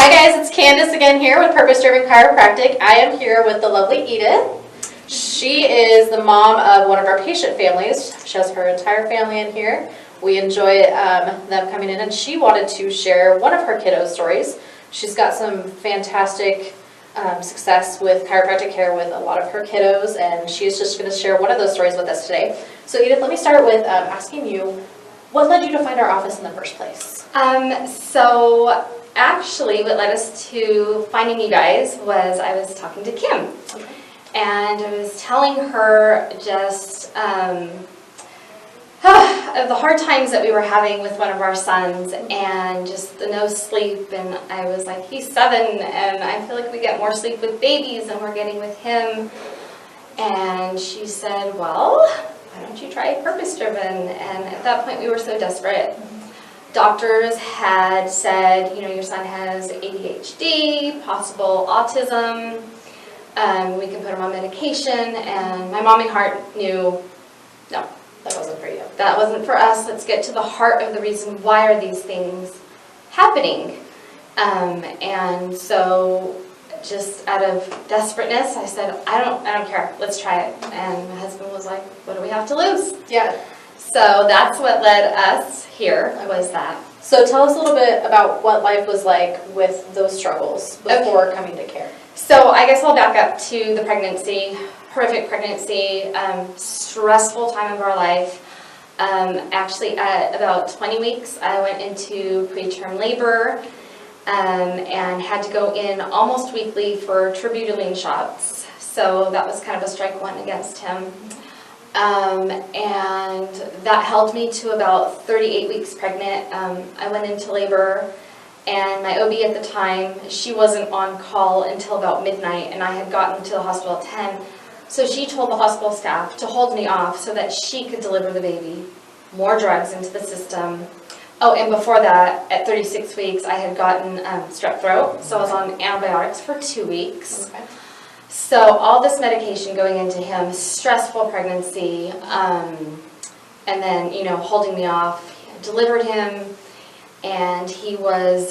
Hi guys, it's Candace again here with Purpose Driven Chiropractic. I am here with the lovely Edith. She is the mom of one of our patient families. She has her entire family in here. We enjoy them coming in, and she wanted to share one of her kiddo stories. She's got some fantastic success with chiropractic care with a lot of her kiddos, and she's just going to share one of those stories with us today. So Edith, let me start with asking you, what led you to find our office in the first place? So actually what led us to finding you guys was I was talking to Kim. Okay. And I was telling her just of the hard times that we were having with one of our sons and just the no sleep. And I was like, he's 7 and I feel like we get more sleep with babies than we're getting with him. And she said, well, why don't you try Purpose Driven? And at that point we were so desperate. Doctors had said, you know, your son has ADHD, possible autism. We can put him on medication, and my mom and heart knew, no, That wasn't for you. that wasn't for us. Let's get to the heart of the reason why are these things happening. And so just out of desperateness, I said, I don't care. Let's try it. And my husband was like, what do we have to lose? Yeah. So that's what led us here, was that. So tell us a little bit about what life was like with those struggles before coming to care. So I guess I'll back up to the pregnancy, horrific pregnancy, stressful time of our life. Actually, at about 20 weeks, I went into preterm labor and had to go in almost weekly for terbutaline shots. So that was kind of a strike one against him. And that held me to about 38 weeks pregnant. I went into labor, and my OB at the time, she wasn't on call until about midnight, and I had gotten to the hospital at 10. So she told the hospital staff to hold me off so that she could deliver the baby. More drugs into the system. Oh, and before that, at 36 weeks, I had gotten strep throat, so I was on antibiotics for 2 weeks. Okay. So all this medication going into him, stressful pregnancy, and then, you know, holding me off, delivered him, and he was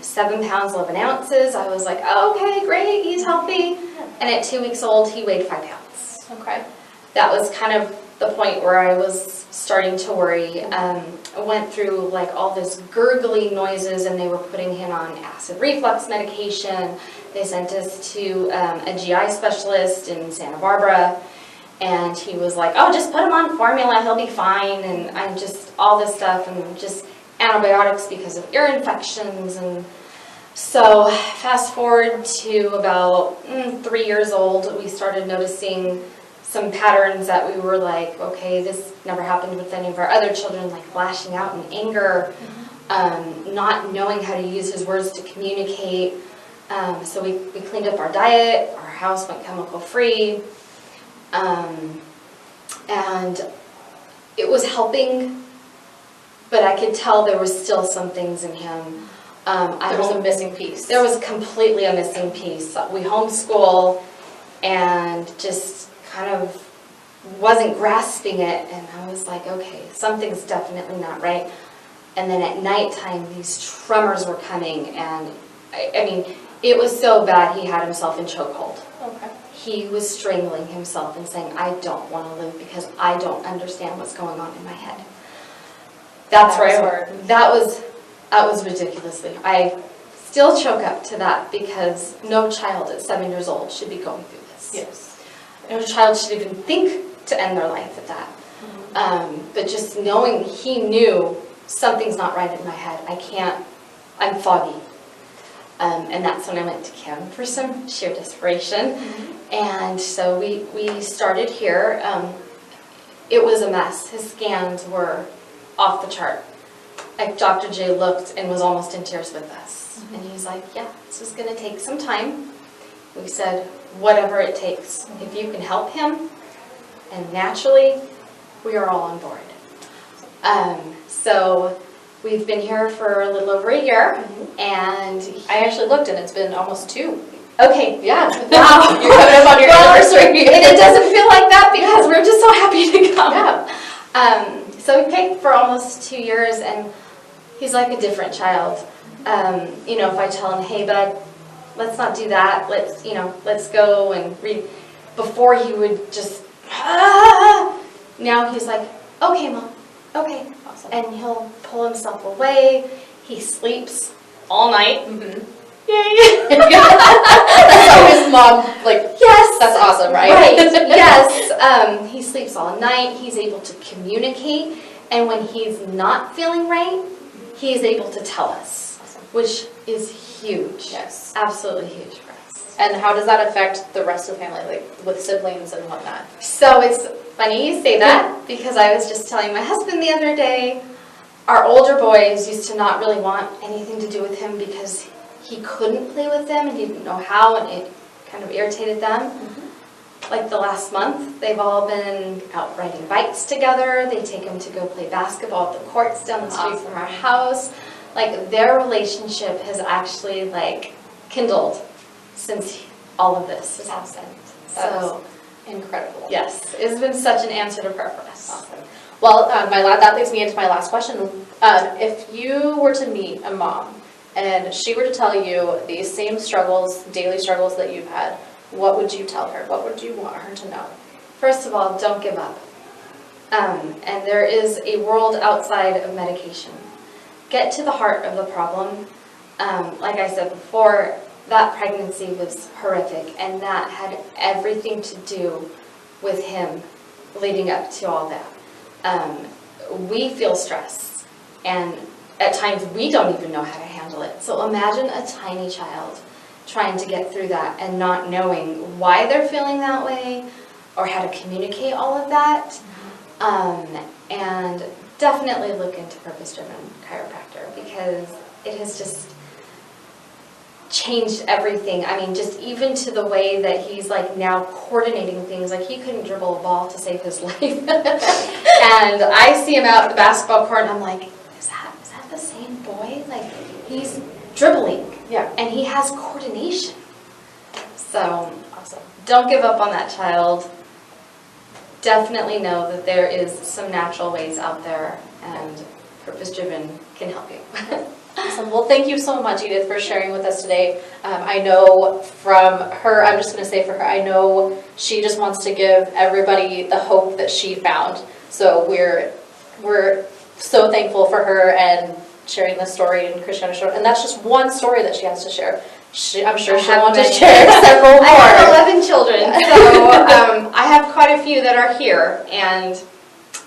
7 pounds, 11 ounces. I was like, oh, okay, great, he's healthy. And at 2 weeks old, he weighed 5 pounds. Okay. That was kind of the point where I was starting to worry. I went through like all this gurgly noises, and they were putting him on acid reflux medication. They sent us to a GI specialist in Santa Barbara, and he was like, oh, just put him on formula, he'll be fine, and I'm just all this stuff, and just antibiotics because of ear infections. And so fast forward to about 3 years old, we started noticing some patterns that we were like, okay, this never happened with any of our other children, like lashing out in anger, not knowing how to use his words to communicate. So we cleaned up our diet, our house went chemical free, and it was helping, but I could tell there was still some things in him. There was a missing piece. There was completely a missing piece. We homeschool and just kind of wasn't grasping it, and I was like, okay, something's definitely not right. And then at nighttime, these tremors were coming, and I mean, it was so bad he had himself in chokehold. Okay. He was strangling himself and saying, I don't want to live because I don't understand what's going on in my head. That was ridiculously. I still choke up to that because no child at 7 years old should be going through this. Yes. No child should even think to end their life at that. But just knowing he knew something's not right in my head. I'm foggy. And that's when I went to Kim for some sheer desperation. And so we started here. It was a mess. His scans were off the chart. Like Dr. J looked and was almost in tears with us. And he's like, yeah, this is going to take some time. We said, whatever it takes. If you can help him, and naturally, we are all on board. So we've been here for a little over a year, and I actually looked, and it's been almost 2. okay, Yeah. wow, You're coming up on your anniversary. and it doesn't feel like that because we're just so happy to come. Yeah. So we paid for almost 2 years, and he's like a different child. If I tell him, hey, bud, let's not do that. Let's go and read. Before he would just, now he's like, okay, Mom, okay. Awesome. And he'll pull himself away. He sleeps all night. Mm-hmm. Yay. That's always mom, yes. That's awesome, right? Right, yes. He sleeps all night. He's able to communicate. And when he's not feeling right, he is able to tell us, Awesome. Which is huge. Yes. Absolutely huge for us. And how does that affect the rest of the family, with siblings and whatnot? So it's funny you say that, because I was just telling my husband the other day, our older boys used to not really want anything to do with him because he couldn't play with them and he didn't know how, and it kind of irritated them. Mm-hmm. Like the last month, they've all been out riding bikes together. They take him to go play basketball at the courts down the street from our house. Their relationship has actually kindled since all of this has happened. So incredible. yes, it's been such an answer to prayer for us. Awesome. Well, that leads me into my last question. If you were to meet a mom and she were to tell you these same struggles, daily struggles that you've had, what would you tell her? What would you want her to know? First of all, don't give up. And there is a world outside of medication. Get to the heart of the problem. Like I said before, that pregnancy was horrific, and that had everything to do with him leading up to all that. We feel stress, and at times we don't even know how to handle it. So imagine a tiny child trying to get through that and not knowing why they're feeling that way or how to communicate all of that. And definitely look into purpose-driven chiropractor, because it has just changed everything. I mean, just even to the way that he's now coordinating things. He couldn't dribble a ball to save his life. And I see him out at the basketball court and I'm like, is that the same boy? He's dribbling. Yeah. And he has coordination. So Awesome. don't give up on that child. Definitely know that there is some natural ways out there, and purpose-driven can help you. Awesome. Well, thank you so much, Edith, for sharing with us today. I know from her, I'm just going to say for her, I know she just wants to give everybody the hope that she found. So we're so thankful for her and sharing this story and Christiana's story. And that's just one story that she has to share. I'm sure she'll want to share several more. I have 11 children, so I have quite a few that are here, and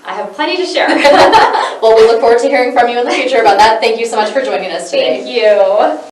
I have plenty to share. Well, we look forward to hearing from you in the future about that. Thank you so much for joining us today. Thank you.